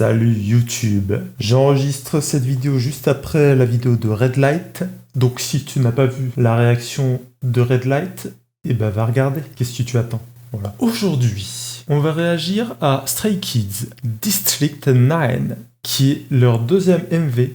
Salut YouTube. J'enregistre cette vidéo juste après la vidéo de Red Light. Donc si tu n'as pas vu la réaction de Red Light, eh ben va regarder. Qu'est-ce que tu attends? Voilà. Aujourd'hui, on va réagir à Stray Kids District 9, qui est leur deuxième MV.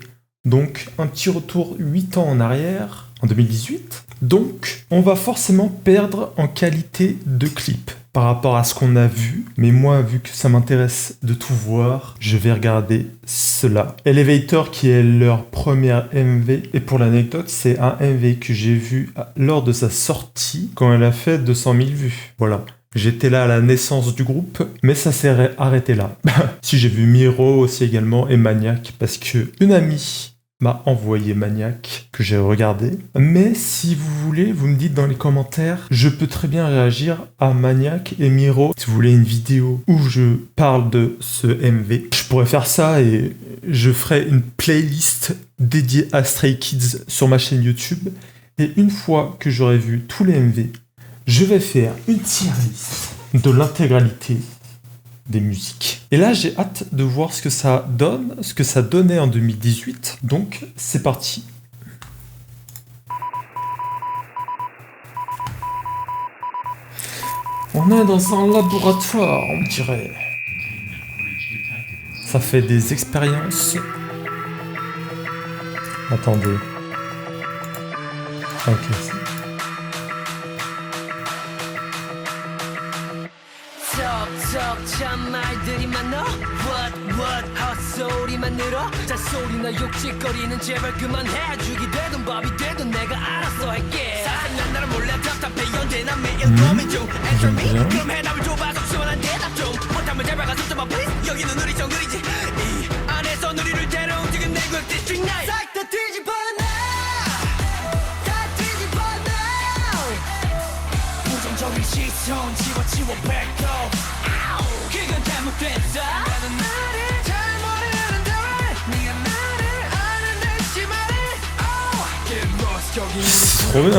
Donc un petit retour 8 ans en arrière, en 2018. Donc on va forcément perdre en qualité de clip par rapport à ce qu'on a vu, mais moi, vu que ça m'intéresse de tout voir, je vais regarder cela. Elevator, qui est leur première MV, et pour l'anecdote, c'est un MV que j'ai vu lors de sa sortie, quand elle a fait 200 000 vues. Voilà. J'étais là à la naissance du groupe, mais ça s'est arrêté là. Si j'ai vu Miro aussi également, et Maniac, parce que une amie m'a envoyé Maniac, que j'ai regardé. Mais si vous voulez, vous me dites dans les commentaires, je peux très bien réagir à Maniac et Miro. Si vous voulez une vidéo où je parle de ce MV, je pourrais faire ça et je ferai une playlist dédiée à Stray Kids sur ma chaîne YouTube. Et une fois que j'aurai vu tous les MV, je vais faire une tier list de l'intégralité des musiques. Et là, j'ai hâte de voir ce que ça donne, ce que ça donnait en 2018. Donc, c'est parti. On est dans un laboratoire, on dirait. Ça fait des expériences. Attendez. Ok. 말들이 많아 what 헛소리만 늘어 잔소리나 욕짓거리는 제발 그만해 죽이 되든 밥이 되든 내가 알아서 할게 사생난 나를 몰래 답답해 언제나 매일 고민 중 Answer me 그럼 해답을 줘봐서 시원한 대답 좀 못하면 제발 가서 좀 please 여기는 우리 정글이지 이 안에서 우리를 데려 움직인 내국 District 9 싹 다 뒤집어 다 뒤집어 부정적인 시선 지워 back up 나는 나를 잘 모르는데 왜 네가 나를 아는데 심하네 Get lost 여기 Trop bien.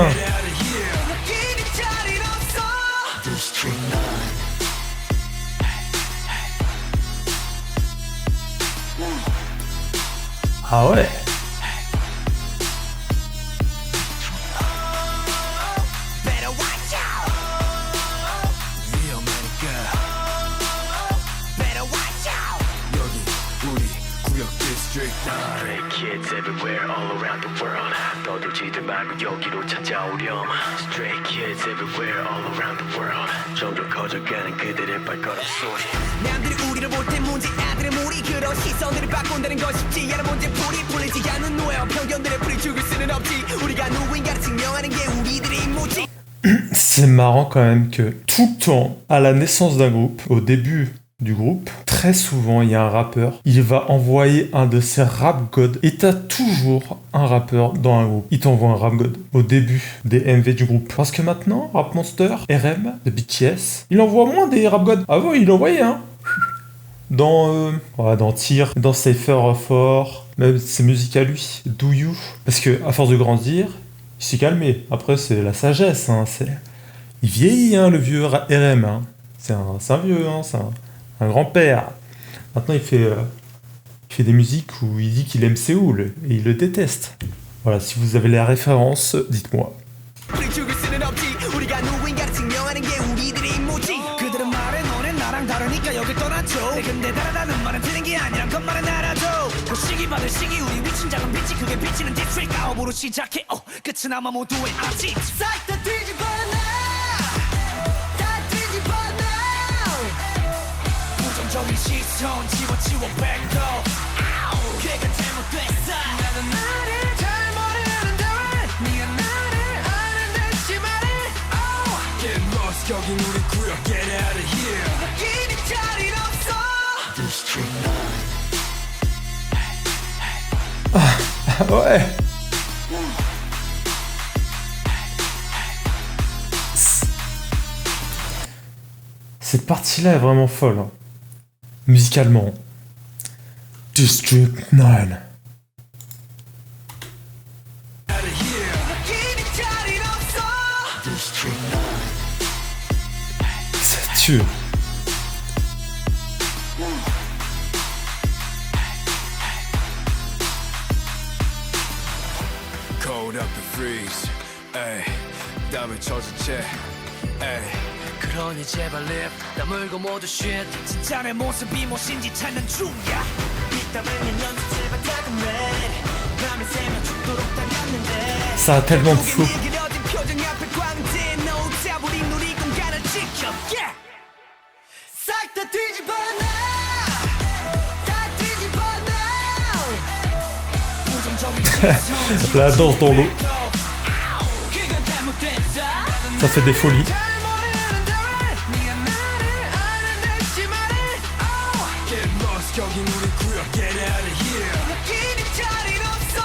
느끼는 자리는 없어 District 9 Ah ouais. Stray kids everywhere all around the world 떠들지들 말고 여기로 찾아오렴 Stray kids everywhere all around the world 점점 커져가는 그들의 발걸음 소리 남들이 우리를 볼 때 문제 아들의 무리 그런 시선들을 바꾼다는 건 쉽지 않은 문제풀이 풀리지 않는 노예와 편견들의 풀이 죽을 수는 없지 우리가 누구인가를 증명하는 게 우리들의 임무지. C'est marrant quand même que tout le temps, à la naissance d'un groupe, au début du groupe, très souvent il y a un rappeur, il va envoyer un de ses rap gods et t'as toujours un rappeur dans un groupe. Il t'envoie un rap god au début des MV du groupe. Parce que maintenant, Rap Monster, RM, de BTS, il envoie moins des rap gods. Avant il envoyait dans Tyr, dans Cypher of War, même ses musiques à lui, Do You. Parce que à force de grandir, il s'est calmé. Après c'est la sagesse, il vieillit le vieux RM. C'est un vieux, c'est un grand-père. Maintenant, il fait des musiques où il dit qu'il aime Séoul et il le déteste. Voilà, si vous avez la référence, dites-moi. 부정적인 시선 지워 back up 걔가 잘못됐어 나는 나를 잘 모르는데 왜 네가 나를 아는데 심하네 Get lost 여긴 우리 구역 Get out of here 느끼는 자리는 없어 District 9 ouais. Cette partie-là est vraiment folle. Musicalement. District 9. Ça tue. Hold up the freeze. 에이, 땀을 젖은 채. 에이. 그러니 제발 립 다물고 모두 shit 진짜 내 모습이 무엇인지 찾는 중이야 빗땀을린 연습을 다금해 밤을 새며 죽도록 달렸는데 Ça a tellement de flow. 그려진 표정 앞에 광대 노자 우리 누리 공간을 지켜 yeah! 싹 다 뒤집어 다 뒤집어 부정적인 La danse dans l'eau. Ça fait des folies. 여긴 우리 구역 get out of here 느끼는 자리는 없어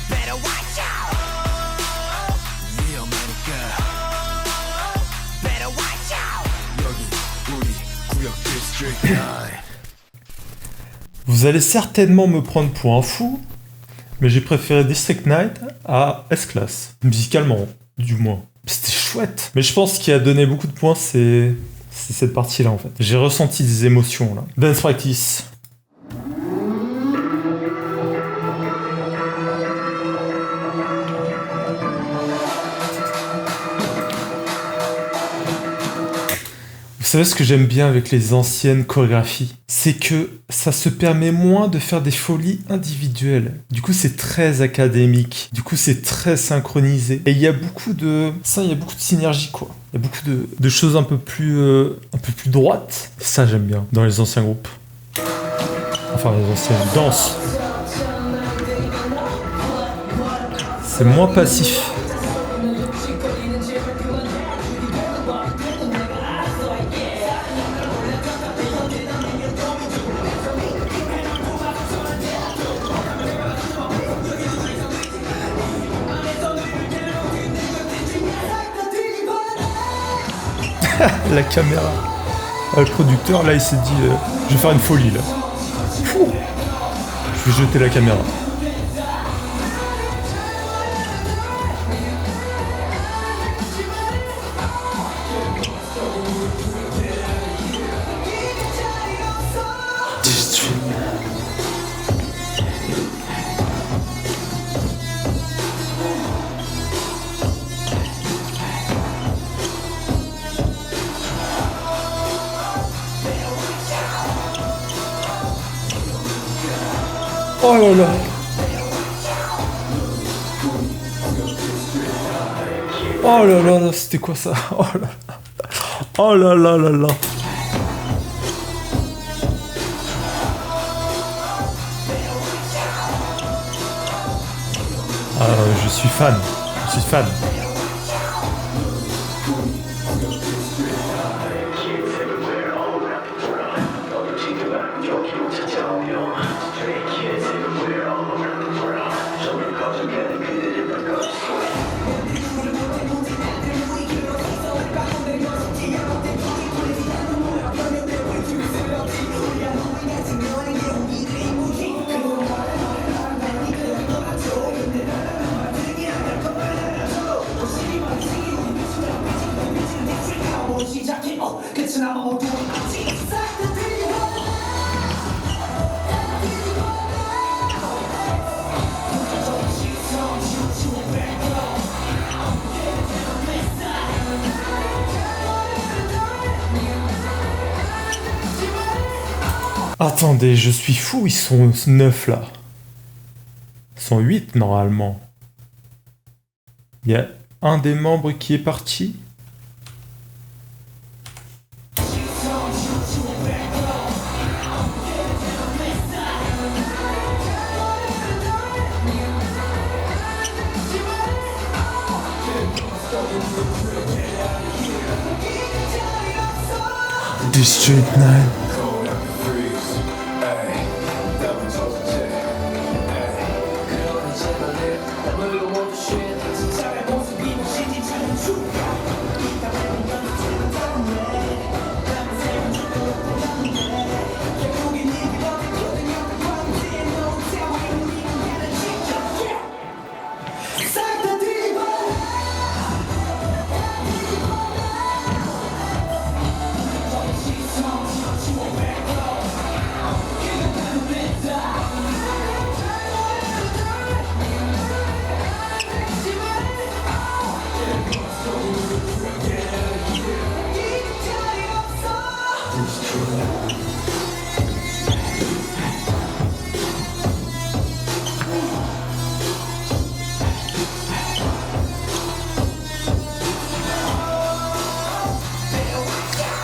Better watch out 위험하니까 Better watch out 여기 우리 구역 district 9 Vous allez certainement me prendre pour un fou, mais j'ai préféré District 9 à S-Class. Musicalement, du moins. C'était chouette. Mais je pense qu'il a donné beaucoup de points, c'est cette partie-là en fait. J'ai ressenti des émotions là. Dance Practice. Vous savez ce que j'aime bien avec les anciennes chorégraphies? C'est que ça se permet moins de faire des folies individuelles. Du coup, c'est très académique. Du coup, c'est très synchronisé. Et il y a beaucoup de... Ça, il y a beaucoup de synergie, quoi. Il y a beaucoup de choses un peu plus droites. Ça, j'aime bien dans les anciens groupes. Enfin, les anciennes danses. C'est moins passif. La caméra. Le producteur, là, il s'est dit je vais faire une folie, là. Fou. Je vais jeter la caméra. Oh là là. Oh là là là, c'était quoi ça? Oh là là. Oh là là là là. Ah, je suis fan. Je suis fan. Attendez, je suis fou, ils sont 9 là. Ils sont 8 normalement. Il y a un des membres qui est parti. District 9.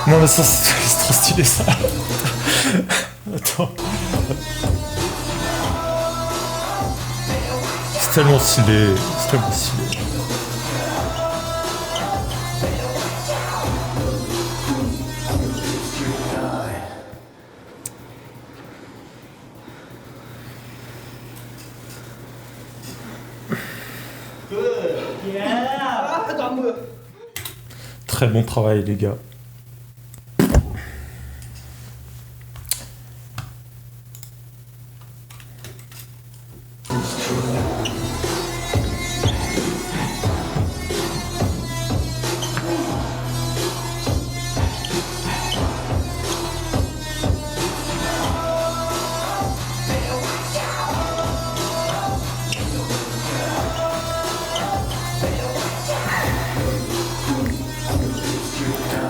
Non mais ça c'est trop stylé ça. Attends. C'est tellement stylé. C'est tellement stylé. Très bon travail les gars.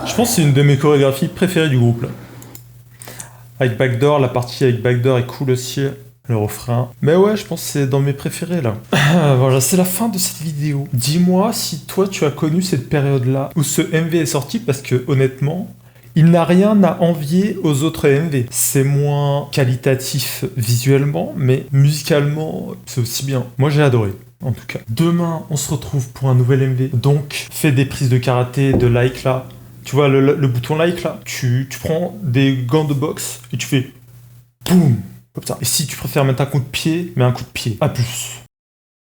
Je pense que c'est une de mes chorégraphies préférées du groupe là. Avec Backdoor, la partie avec Backdoor est cool aussi, le refrain. Mais ouais, je pense que c'est dans mes préférés là. Voilà, c'est la fin de cette vidéo. Dis-moi si toi tu as connu cette période-là où ce MV est sorti, parce que honnêtement, il n'a rien à envier aux autres MV. C'est moins qualitatif visuellement, mais musicalement, c'est aussi bien. Moi j'ai adoré. En tout cas. Demain, on se retrouve pour un nouvel MV. Donc, fais des prises de karaté, de like là. Tu vois le bouton like là, tu prends des gants de boxe et tu fais boum, comme ça. Et si tu préfères mettre un coup de pied, mets un coup de pied. À plus.